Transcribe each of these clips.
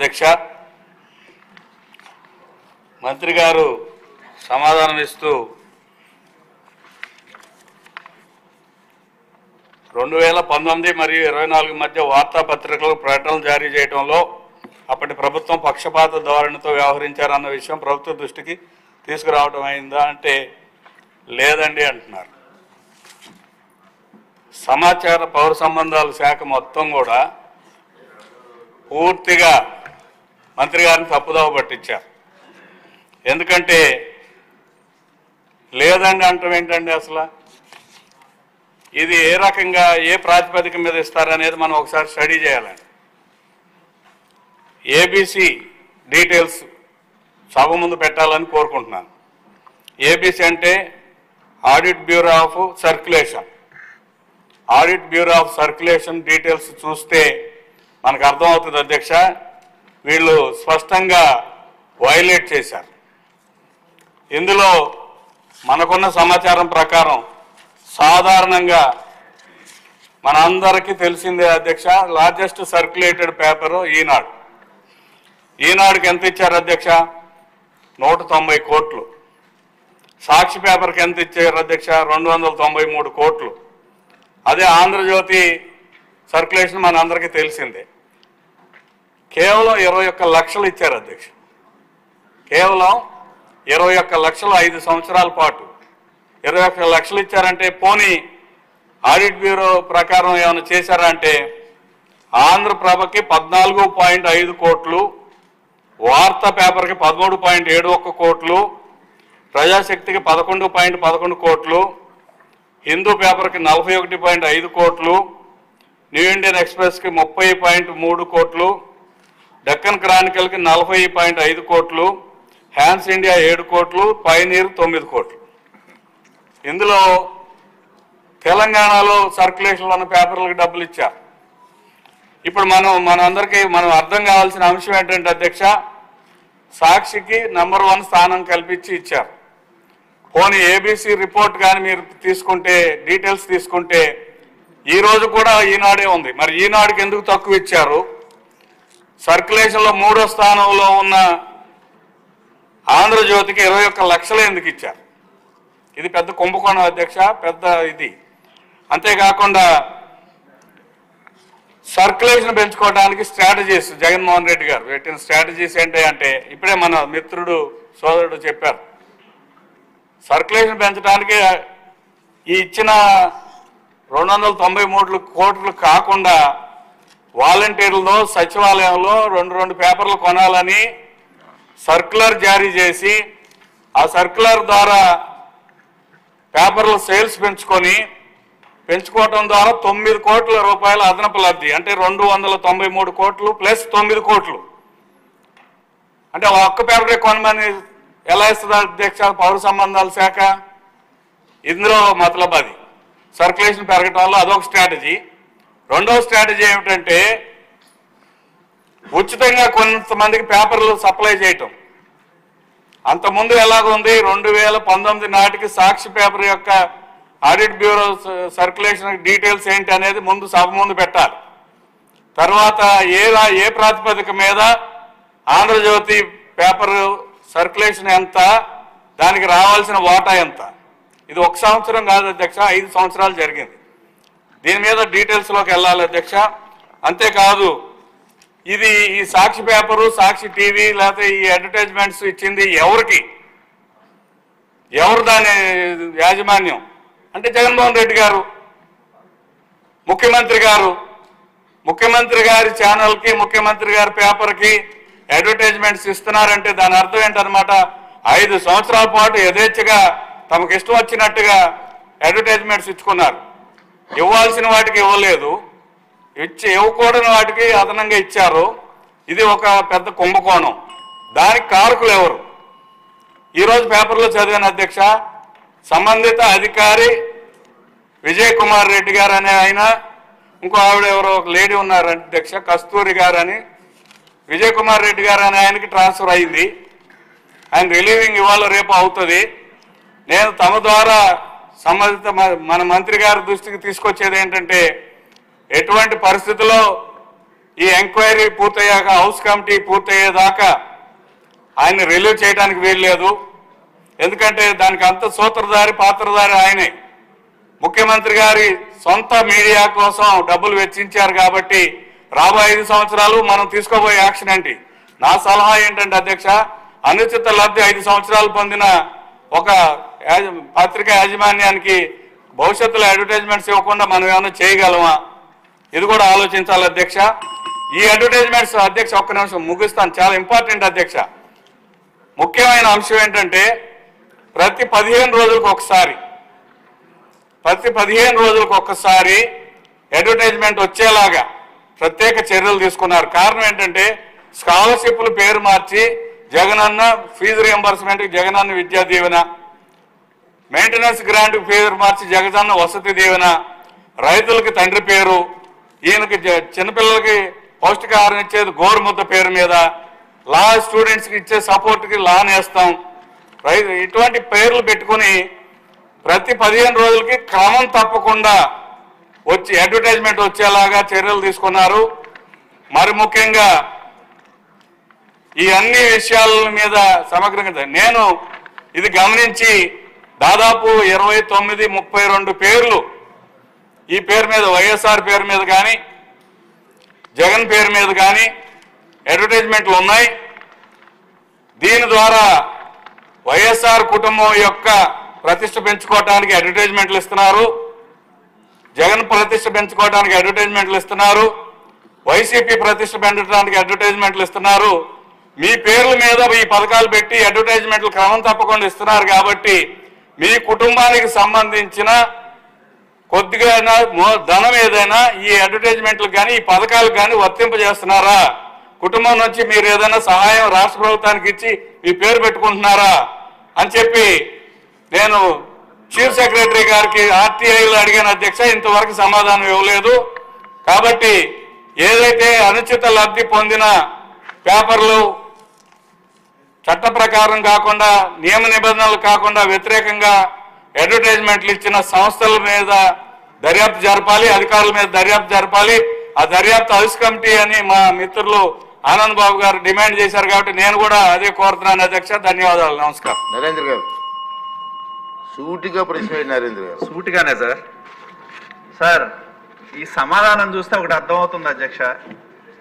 అధ్యక్ష. మంత్రి గారు సమాధానం ఇస్తూ 2019 మరియు 24 మధ్య వార్తాపత్రికలకు ప్రకటనలు జారీ చేయడంలో అప్పటి ప్రభుత్వం పక్షపాత ధోరణితో వ్యవహరించారన్న విషయం ప్రభుత్వ దృష్టికి తీసుకురావడం అయిందా అంటే లేదండి అంటున్నారు. సమాచార పౌర సంబంధాల శాఖ మొత్తం కూడా పూర్తిగా మంత్రి గారిని తప్పుదోవ పట్టించారు. ఎందుకంటే లేదండి అంటాం ఏంటండి, అసలు ఇది ఏ రకంగా ఏ ప్రాతిపదిక మీద ఇస్తారనేది మనం ఒకసారి స్టడీ చేయాలండి. ఏబీసీ డీటెయిల్స్ సభ ముందు పెట్టాలని కోరుకుంటున్నాను. ఏబీసీ అంటే audit bureau of circulation. Audit bureau of circulation details చూస్తే మనకు అర్థమవుతుంది అధ్యక్ష, వీళ్ళు స్పష్టంగా వైలేట్ చేశారు. ఇందులో మనకున్న సమాచారం ప్రకారం సాధారణంగా మనందరికీ తెలిసిందే అధ్యక్ష, లార్జెస్ట్ సర్క్యులేటెడ్ పేపరు ఈనాడు. ఈనాడుకి ఎంత ఇచ్చారు అధ్యక్ష? 190 కోట్లు. సాక్షి పేపర్కి ఎంత ఇచ్చారు అధ్యక్ష? 293 కోట్లు. అదే ఆంధ్రజ్యోతి సర్క్యులేషన్ మన అందరికీ తెలిసిందే, కేవలం 21 లక్షలు ఇచ్చారు అధ్యక్ష. కేవలం 21 లక్షలు 5 సంవత్సరాల పాటు 21 లక్షలు ఇచ్చారంటే పోనీ ఆడిట్ బ్యూరో ప్రకారం ఏమైనా చేశారా అంటే ఆంధ్రప్రభకి 14.5 కోట్లు, వార్తా పేపర్కి 13.71 కోట్లు, ప్రజాశక్తికి 11.11 కోట్లు, హిందూ పేపర్కి 41.5 కోట్లు, న్యూ ఇండియన్ ఎక్స్ప్రెస్కి 30.3 కోట్లు, డెక్కన్ క్రానికల్కి 40.5 కోట్లు, హ్యాన్స్ ఇండియా 7 కోట్లు, పైనీర్ 9 కోట్లు. ఇందులో తెలంగాణలో సర్క్యులేషన్లో ఉన్న పేపర్లకు డబ్బులు ఇచ్చారు. ఇప్పుడు మనందరికీ అర్థం కావాల్సిన అంశం ఏంటంటే అధ్యక్ష, సాక్షికి నంబర్ 1 స్థానం కల్పించి ఇచ్చారు. పోనీ ఏబీసీ రిపోర్ట్ కానీ మీరు తీసుకుంటే, డీటెయిల్స్ తీసుకుంటే ఈరోజు కూడా ఈనాడే ఉంది. మరి ఈనాడుకి ఎందుకు తక్కువ ఇచ్చారు? సర్క్యులేషన్లో 3వ స్థానంలో ఉన్న ఆంధ్రజ్యోతికి 21 లక్షలు ఎందుకు ఇచ్చారు? ఇది పెద్ద కుంభకోణం అధ్యక్ష, పెద్ద ఇది. అంతేకాకుండా సర్క్యులేషన్ పెంచుకోవడానికి స్ట్రాటజీస్ జగన్మోహన్ రెడ్డి గారు పెట్టిన స్ట్రాటజీస్ ఏంటి అంటే ఇప్పుడే మన మిత్రుడు సోదరుడు చెప్పారు. సర్క్యులేషన్ పెంచడానికి ఈ ఇచ్చిన 293 కోట్లు కాకుండా వాలంటీర్లలో సచివాలయంలో 2 పేపర్లు కొనాలని సర్క్యులర్ జారీ చేసి ఆ సర్క్యులర్ ద్వారా పేపర్ల సేల్స్ పెంచుకోవటం ద్వారా 9 కోట్ల రూపాయల అదనపు లబ్ధి, అంటే 293 కోట్లు ప్లస్ 9 కోట్లు. అంటే ఒక్క పేపరే కొనమని ఎలా ఇస్తుంది అధ్యక్ష పౌర సంబంధాల శాఖ? ఇందులో మతలబ్ అది సర్క్యులేషన్ పెరగటంలో అదొక స్ట్రాటజీ. రెండవ స్ట్రాటజీ ఏమిటంటే ఉచితంగా కొంతమందికి పేపర్లు సప్లై చేయటం. అంతకుముందు ఎలాగుంది, 2019 నాటికి సాక్షి పేపర్ యొక్క ఆడిట్ బ్యూరో సర్క్యులేషన్ డీటెయిల్స్ ఏంటి అనేది ముందు సభ ముందు పెట్టాలి. తర్వాత ఏ ప్రాతిపదిక మీద ఆంధ్రజ్యోతి పేపర్ సర్క్యులేషన్ ఎంత, దానికి రావాల్సిన వాటా ఎంత. ఇది 1 సంవత్సరం కాదు అధ్యక్ష, 5 సంవత్సరాలు జరిగింది. దీని మీద డీటెయిల్స్లోకి వెళ్ళాలి అధ్యక్ష. అంతేకాదు ఇది ఈ సాక్షి పేపరు, సాక్షి టీవీ లేకపోతే ఈ అడ్వర్టైజ్మెంట్స్ ఇచ్చింది ఎవరికి, ఎవరు దాని యాజమాన్యం అంటే జగన్మోహన్ రెడ్డి గారు, ముఖ్యమంత్రి గారి ఛానల్కి, ముఖ్యమంత్రి గారి పేపర్కి అడ్వర్టైజ్మెంట్స్ ఇస్తున్నారంటే దాని అర్థం ఏంటన్నమాట, 5 సంవత్సరాల పాటు యథేచ్ఛగా తమకు ఇష్టం వచ్చినట్టుగా అడ్వర్టైజ్మెంట్స్ ఇచ్చుకున్నారు. ఇవ్వాల్సిన వాటికి ఇవ్వలేదు, ఇవ్వకూడని వాటికి అదనంగా ఇచ్చారు. ఇది ఒక పెద్ద కుంభకోణం. దానికి కారకులు ఎవరు? ఈరోజు పేపర్లో చదివాను అధ్యక్ష, సంబంధిత అధికారి విజయ్ కుమార్ రెడ్డి గారు అనే ఆయన, ఇంకో ఆవిడ ఎవరో ఒక లేడీ ఉన్నారు అధ్యక్ష, కస్తూరి గారు అని, విజయ్ కుమార్ రెడ్డి గారు అనే ఆయనకి ట్రాన్స్ఫర్ అయింది. ఆయన రిలీవింగ్ ఇవాళ రేపు అవుతుంది. నేను తమ ద్వారా సంబంధిత మన మంత్రి గారి దృష్టికి తీసుకొచ్చేది ఏంటంటే ఎటువంటి పరిస్థితుల్లో ఈ ఎంక్వైరీ పూర్తయ్యాక హౌస్ కమిటీ పూర్తయ్యేదాకా ఆయన్ని రిలీవ్ చేయడానికి వీల్లేదు. ఎందుకంటే దానికి అంత సూత్రధారి పాత్రధారి ఆయనే. ముఖ్యమంత్రి గారి సొంత మీడియా కోసం డబ్బులు వెచ్చించారు కాబట్టి రాబోయే 5 సంవత్సరాలు మనం తీసుకోబోయే యాక్షన్ ఏంటి? నా సలహా ఏంటంటే అధ్యక్ష, అనుచిత లబ్ధి 5 సంవత్సరాలు పొందిన ఒక పత్రికా యాజమాన్యానికి భవిష్యత్తులో అడ్వర్టైజ్మెంట్స్ ఇవ్వకుండా మనం ఏమైనా చేయగలమా? ఇది కూడా ఆలోచించాలి అధ్యక్ష. ఈ అడ్వర్టైజ్మెంట్స్ అధ్యక్ష ఒక్క నిమిషం ముగిస్తాను, చాలా ఇంపార్టెంట్ అధ్యక్ష. ముఖ్యమైన అంశం ఏంటంటే ప్రతి 15 రోజులకు ఒక్కసారి అడ్వర్టైజ్మెంట్ వచ్చేలాగా ప్రత్యేక చర్యలు తీసుకున్నారు. కారణం ఏంటంటే స్కాలర్షిప్లు పేరు మార్చి Jagananna fee reimbursement Jagananna Vidya Deevena, maintenance grant పేరు మార్చి జగనన్న వసతి దీవెన, రైతులకి తండ్రి పేరు, ఈయనకి చిన్నపిల్లలకి పౌష్టికాహారం ఇచ్చేది గోరుముద్ద పేరు మీద, లా స్టూడెంట్స్కి ఇచ్చే సపోర్ట్కి లా నేస్తాం, ఇటువంటి పేర్లు పెట్టుకుని ప్రతి 15 రోజులకి క్రమం తప్పకుండా వచ్చి అడ్వర్టైజ్మెంట్ వచ్చేలాగా చర్యలు తీసుకున్నారు. మరి ముఖ్యంగా ఈ అన్ని విషయాల మీద సమగ్రంగా నేను ఇది గమనించి దాదాపు 29-32 పేర్లు ఈ పేరు మీద వైఎస్ఆర్ పేరు మీద కానీ జగన్ పేరు మీద కానీ అడ్వర్టైజ్మెంట్లు ఉన్నాయి. దీని ద్వారా వైఎస్ఆర్ కుటుంబం యొక్క ప్రతిష్ట పెంచుకోవడానికి అడ్వర్టైజ్మెంట్లు ఇస్తున్నారు, జగన్ ప్రతిష్ట పెంచుకోవడానికి అడ్వర్టైజ్మెంట్లు ఇస్తున్నారు, వైసీపీ ప్రతిష్ట పెంచడానికి అడ్వర్టైజ్మెంట్లు ఇస్తున్నారు. మీ పేర్ల మీద ఈ పథకాలు పెట్టి అడ్వర్టైజ్మెంట్లు క్రమం తప్పకుండా ఇస్తున్నారు కాబట్టి మీ కుటుంబానికి సంబంధించిన కొద్దిగా ధనం ఏదైనా ఈ అడ్వర్టైజ్మెంట్లకు కానీ ఈ పథకాలకు కానీ వర్తింపజేస్తున్నారా? కుటుంబం నుంచి మీరు ఏదైనా సహాయం రాష్ట్ర ప్రభుత్వానికి ఇచ్చి మీ పేరు పెట్టుకుంటున్నారా అని చెప్పి నేను చీఫ్ సెక్రటరీ గారికి ఆర్టీఐలో అడిగాను అధ్యక్ష, ఇంతవరకు సమాధానం ఇవ్వలేదు. కాబట్టి ఏదైతే అనుచిత లబ్ధి పొందిన పేపర్లు చట్ట ప్రకారం కాకుండా నియమ నిబంధనలు కాకుండా వ్యతిరేకంగా అడ్వర్టైజ్మెంట్లు ఇచ్చిన సంస్థల మీద దర్యాప్తు జరపాలి, అధికారుల మీద దర్యాప్తు జరపాలి. ఆ దర్యాప్తు హౌస్ కమిటీ అని మా మిత్రులు ఆనంద్ బాబు గారు డిమాండ్ చేశారు కాబట్టి నేను కూడా అదే కోరుతున్నాను అధ్యక్ష. ధన్యవాదాలు, నమస్కారం. నరేంద్ర గారు సూటిగా ప్రశ్న. నరేంద్ర గారు సూటిగానే సార్ ఈ సమాధానం చూస్తే ఒకటి అర్థమవుతుంది అధ్యక్ష,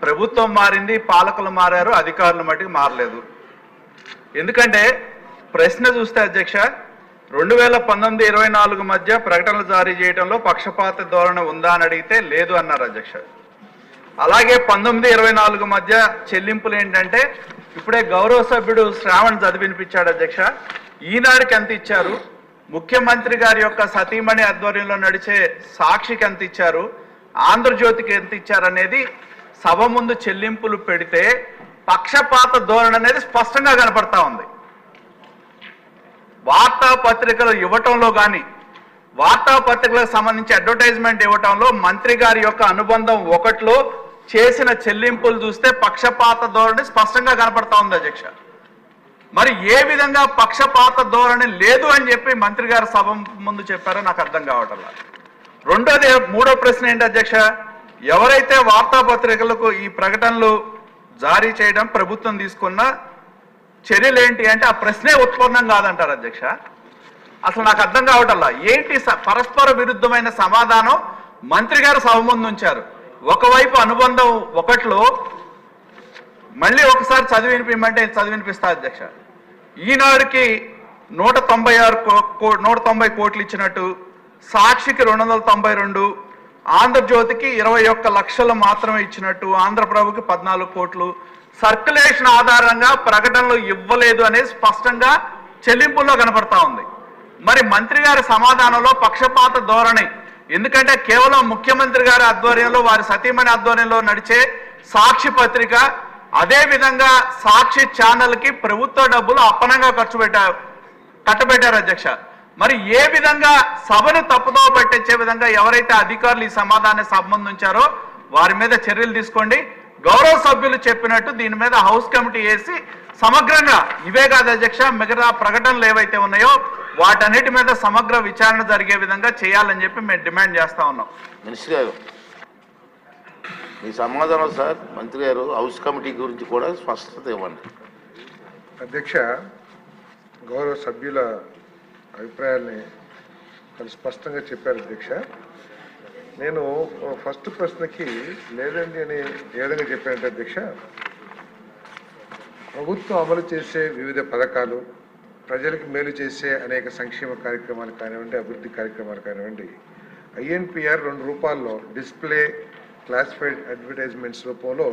ప్రభుత్వం మారింది, పాలకులు మారారు, అధికారులు మటుకు మారలేదు. ఎందుకంటే ప్రశ్న చూస్తే అధ్యక్ష 2019-24 మధ్య ప్రకటనలు జారీ చేయడంలో పక్షపాత ధోరణి ఉందా అని అడిగితే లేదు అన్నారు అధ్యక్ష. అలాగే 19-24 మధ్య చెల్లింపులు ఏంటంటే ఇప్పుడే గౌరవ సభ్యుడు శ్రావణ్ చదివినిపించాడు అధ్యక్ష. ఈనాడుకి ఎంత ఇచ్చారు, ముఖ్యమంత్రి గారి యొక్క సతీమణి ఆధ్వర్యంలో నడిచే సాక్షికి ఎంత ఇచ్చారు, ఆంధ్రజ్యోతికి ఎంత ఇచ్చారు అనేది సభ ముందు చెల్లింపులు పెడితే పక్షపాత ధోరణి అనేది స్పష్టంగా కనపడతా ఉంది. వార్తాపత్రికలు ఇవ్వటంలో కానీ వార్తాపత్రికలకు సంబంధించి అడ్వర్టైజ్మెంట్ ఇవ్వటంలో మంత్రి గారి యొక్క అనుబంధం 1లో చేసిన చెల్లింపులు చూస్తే పక్షపాత ధోరణి స్పష్టంగా కనపడతా ఉంది అధ్యక్ష. మరి ఏ విధంగా పక్షపాత ధోరణి లేదు అని చెప్పి మంత్రి గారు సభ ముందు చెప్పారో నాకు అర్థం కావటం లేదు. మూడో ప్రశ్న ఏంటి అధ్యక్ష, ఎవరైతే వార్తాపత్రికలకు ఈ ప్రకటనలు జారీ చేయడం ప్రభుత్వం తీసుకున్న చర్యలు ఏంటి అంటే ఆ ప్రశ్నే ఉత్పన్నం కాదంటారు అధ్యక్ష. అసలు నాకు అర్థం కావటల్లా ఏంటి పరస్పర విరుద్ధమైన సమాధానం మంత్రి గారు సభ ముందు ఉంచారు. ఒకవైపు అనుబంధం 1లో మళ్ళీ ఒకసారి చదివినిపిమంటే చదివినిపిస్తా అధ్యక్ష. ఈనాడుకి 190 కోట్లు ఇచ్చినట్టు, సాక్షికి 292, ఆంధ్రజ్యోతికి 21 లక్షలు మాత్రమే ఇచ్చినట్టు, ఆంధ్రప్రభకి 14 కోట్లు, సర్క్యులేషన్ ఆధారంగా ప్రకటనలు ఇవ్వలేదు అనేది స్పష్టంగా చెల్లింపుల్లో కనపడతా ఉంది. మరి మంత్రి గారి సమాధానంలో పక్షపాత ధోరణి, ఎందుకంటే కేవలం ముఖ్యమంత్రి గారి ఆధ్వర్యంలో వారి సతీమణి ఆధ్వర్యంలో నడిచే సాక్షి పత్రిక, అదే విధంగా సాక్షి ఛానల్కి ప్రభుత్వ డబ్బులు అప్పనంగా కట్టబెట్టారు అధ్యక్ష. మరి ఏ విధంగా సభను తప్పుదో పట్టించే విధంగా ఎవరైతే అధికారులు ఈ సమాధానం సంబంధించారో వారి మీద చర్యలు తీసుకోండి. గౌరవ సభ్యులు చెప్పినట్టు దీని మీద హౌస్ కమిటీ వేసి సమగ్రంగా, ఇవే కాదు అధ్యక్ష, మిగతా ప్రకటనలు ఏవైతే ఉన్నాయో వాటన్నిటి మీద సమగ్ర విచారణ జరిగే విధంగా చేయాలని చెప్పి మేము డిమాండ్ చేస్తా ఉన్నాం. మినిస్టర్ గారు మీ సమాధానం సార్ మంత్రి గారు హౌస్ కమిటీ గురించి కూడా స్పష్టత ఇవ్వండి. అధ్యక్ష, గౌరవ సభ్యుల అభిప్రాయాల్ని చాలా స్పష్టంగా చెప్పారు అధ్యక్ష. నేను ఫస్ట్ ప్రశ్నకి లేదండి అని ఏ విధంగా చెప్పానంటే అధ్యక్ష, ప్రభుత్వం అమలు చేసే వివిధ పథకాలు, ప్రజలకు మేలు చేసే అనేక సంక్షేమ కార్యక్రమాలు కానివ్వండి, అభివృద్ధి కార్యక్రమాలు కానివ్వండి, ఐఎన్పిఆర్ ₹2 డిస్ప్లే క్లాసిఫైడ్ అడ్వర్టైజ్మెంట్స్ రూపంలో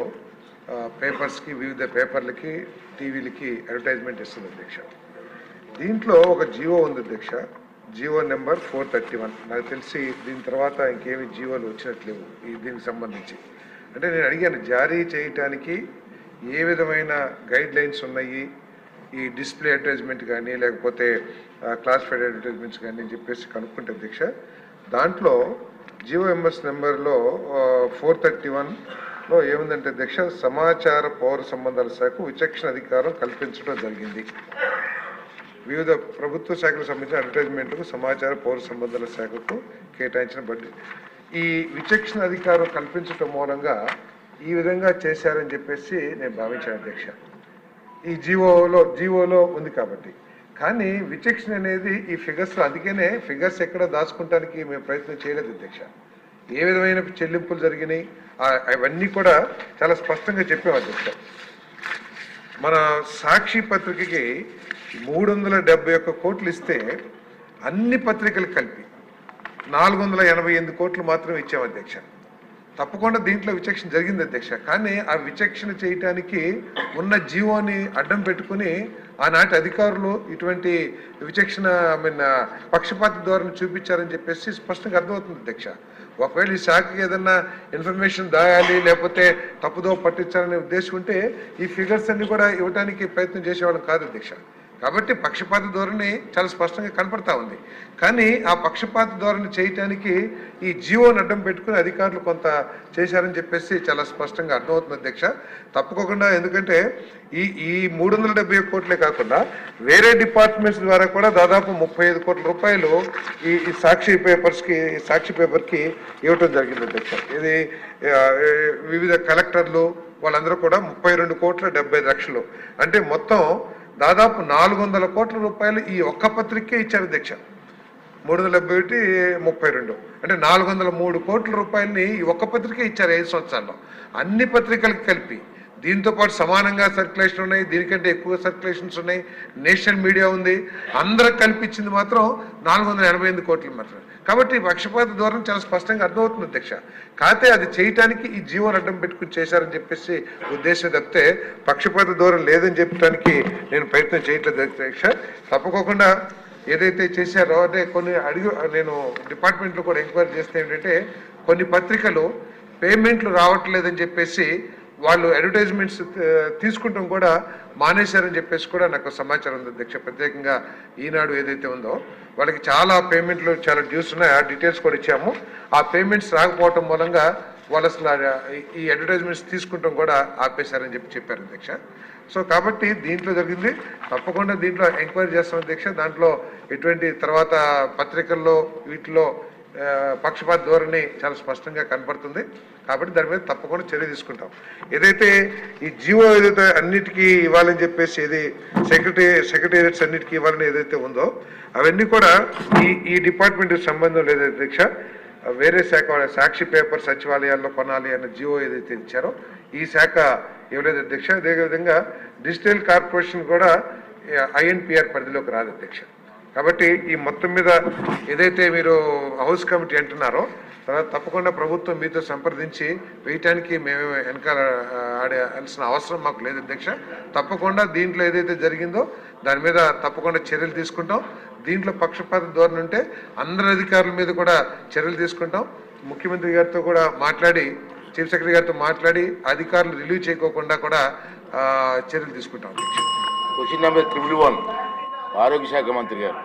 పేపర్స్కి, వివిధ పేపర్లకి, టీవీలకి అడ్వర్టైజ్మెంట్ ఇస్తుంది అధ్యక్ష. దీంట్లో ఒక జీవో ఉంది అధ్యక్ష, జీవో నెంబర్ 431. నాకు తెలిసి దీని తర్వాత ఇంకేమి జీవోలు వచ్చినట్లేవు దీనికి సంబంధించి. అంటే నేను అడిగాను, జారీ చేయటానికి ఏ విధమైన గైడ్ లైన్స్ ఉన్నాయి ఈ డిస్ప్లే అడ్వర్టైజ్మెంట్ కానీ లేకపోతే క్లాసిఫైడ్ అడ్వర్టైజ్మెంట్స్ కానీ అని చెప్పేసి కనుక్కుంటే అధ్యక్ష, దాంట్లో జిఓఎంఎస్ నెంబర్లో 431లో ఏముందంటే అధ్యక్ష, సమాచార పౌర సంబంధాల శాఖకు విచక్షణ అధికారం కల్పించడం జరిగింది. వివిధ ప్రభుత్వ శాఖలకు సంబంధించిన అడ్వర్టైజ్మెంట్లకు సమాచార పౌర సంబంధాల శాఖకు కేటాయించిన బడ్జెట్, ఈ విచక్షణ అధికారం కల్పించడం మూలంగా ఈ విధంగా చేశారని చెప్పేసి నేను భావించాను అధ్యక్ష. ఈ జీవోలో ఉంది కాబట్టి. కానీ విచక్షణ అనేది ఈ ఫిగర్స్లో, అందుకనే ఫిగర్స్ ఎక్కడ దాచుకోవడానికి మేము ప్రయత్నం చేయలేదు అధ్యక్ష. ఏ విధమైన చెల్లింపులు జరిగినాయి అవన్నీ కూడా చాలా స్పష్టంగా చెప్పాం అధ్యక్ష. మన సాక్షి పత్రికకి 371 కోట్లు ఇస్తే అన్ని పత్రికలు కలిపి 488 కోట్లు మాత్రం ఇచ్చాం అధ్యక్ష. తప్పకుండా దీంట్లో విచక్షణ జరిగింది అధ్యక్ష. కానీ ఆ విచక్షణ చేయటానికి ఉన్న జీవోని అడ్డం పెట్టుకుని ఆనాటి అధికారులు ఇటువంటి విచక్షణ పక్షపాత ధోరణి చూపించారని చెప్పేసి స్పష్టంగా అర్థమవుతుంది అధ్యక్ష. ఒకవేళ ఈ శాఖకి ఏదన్నా ఇన్ఫర్మేషన్ దాయాలి లేకపోతే తప్పుదో పట్టించాలనే ఉద్దేశం ఉంటే ఈ ఫిగర్స్ అన్ని కూడా ఇవ్వడానికి ప్రయత్నం చేసేవాళ్ళం కాదు అధ్యక్ష. కాబట్టి పక్షపాత ధోరణి చాలా స్పష్టంగా కనపడతా ఉంది. కానీ ఆ పక్షపాత ధోరణి చేయటానికి ఈ జీవోని అడ్డం పెట్టుకుని అధికారులు కొంత చేశారని చెప్పేసి చాలా స్పష్టంగా అర్థమవుతుంది అధ్యక్ష. తప్పుకోకుండా, ఎందుకంటే ఈ 371 కోట్లే కాకుండా వేరే డిపార్ట్మెంట్స్ ద్వారా కూడా దాదాపు 35 కోట్ల రూపాయలు ఈ సాక్షి పేపర్కి ఇవ్వటం జరిగింది అధ్యక్ష. ఇది వివిధ కలెక్టర్లు వాళ్ళందరూ కూడా 32,70,00,000 అంటే మొత్తం దాదాపు 400 కోట్ల రూపాయలు ఈ ఒక్క పత్రికే ఇచ్చారు అధ్యక్ష. 371, 32 అంటే 403 కోట్ల రూపాయలని ఈ ఒక్క పత్రికే ఇచ్చారు 5 సంవత్సరాల్లో. అన్ని పత్రికలకు కలిపి దీంతో పాటు సమానంగా సర్క్యులేషన్ ఉన్నాయి, దీనికంటే ఎక్కువ సర్క్యులేషన్స్ ఉన్నాయి, నేషనల్ మీడియా ఉంది, అందరికి కల్పించింది మాత్రం 488 కోట్లు మాత్రం. కాబట్టి పక్షపాత ధోరణి చాలా స్పష్టంగా అర్థమవుతుంది అధ్యక్ష. కాకపోతే అది చేయటానికి ఈ జీవోని అడ్డం పెట్టుకుని చేశారని చెప్పేసి ఉద్దేశం తప్పితే పక్షపాత ధోరణి లేదని చెప్పడానికి నేను ప్రయత్నం చేయట్లేదు అధ్యక్ష. తప్పకోకుండా ఏదైతే చేశారో అంటే నేను డిపార్ట్మెంట్లో కూడా ఎంక్వైరీ చేస్తే ఏంటంటే కొన్ని పత్రికలు పేమెంట్లు రావట్లేదని చెప్పేసి వాళ్ళు అడ్వర్టైజ్మెంట్స్ తీసుకుంటాం కూడా మానేశారని చెప్పేసి కూడా నాకు సమాచారం ఉంది అధ్యక్ష. ప్రత్యేకంగా ఈనాడు ఏదైతే ఉందో వాళ్ళకి చాలా పేమెంట్లు, చాలా డ్యూస్ ఉన్నాయి, ఆ డీటెయిల్స్ కూడా ఇచ్చాము. ఆ పేమెంట్స్ రాకపోవటం మూలంగా వాళ్ళు అసలు ఈ అడ్వర్టైజ్మెంట్స్ తీసుకుంటాం కూడా ఆపేశారని చెప్పారు అధ్యక్ష. సో కాబట్టి దీంట్లో జరిగింది, తప్పకుండా దీంట్లో ఎంక్వైరీ చేస్తాం అధ్యక్ష. దాంట్లో ఎటువంటి తర్వాత పత్రికల్లో వీటిలో పక్షపాత ధోరణి చాలా స్పష్టంగా కనపడుతుంది. కాబట్టి దాని మీద తప్పకుండా చర్య తీసుకుంటాం. ఏదైతే ఈ జీవో ఏదైతే అన్నిటికీ ఇవ్వాలని చెప్పేసి ఏది సెక్రటేరియట్స్ అన్నిటికీ ఇవ్వాలని ఏదైతే ఉందో అవన్నీ కూడా ఈ డిపార్ట్మెంట్కి సంబంధం లేదు అధ్యక్ష. వేరే శాఖ సాక్షి పేపర్ సచివాలయాల్లో కొనాలి అన్న జీవో ఏదైతే ఇచ్చారో ఈ శాఖ ఇవ్వలేదు అధ్యక్ష. అదేవిధంగా డిజిటల్ కార్పొరేషన్ కూడా ఐఎన్పిఆర్ పరిధిలోకి రాదు అధ్యక్ష. కాబట్టి ఈ మొత్తం మీద ఏదైతే మీరు హౌస్ కమిటీ అంటున్నారో తర్వాత తప్పకుండా ప్రభుత్వం మీతో సంప్రదించి వేయటానికి మేము వెనకాల ఆడాల్సిన అవసరం మాకు లేదు అధ్యక్ష. తప్పకుండా దీంట్లో ఏదైతే జరిగిందో దాని మీద తప్పకుండా చర్యలు తీసుకుంటాం. దీంట్లో పక్షపాత ధోరణి ఉంటే అందరి అధికారుల మీద కూడా చర్యలు తీసుకుంటాం. ముఖ్యమంత్రి గారితో కూడా మాట్లాడి, చీఫ్ సెక్రటరీ గారితో మాట్లాడి అధికారులు రిలీవ్ చేయకోకుండా కూడా చర్యలు తీసుకుంటాం అధ్యక్ష. క్వశ్చన్ నెంబర్ 111 ఆరోగ్య శాఖ మంత్రి గారు.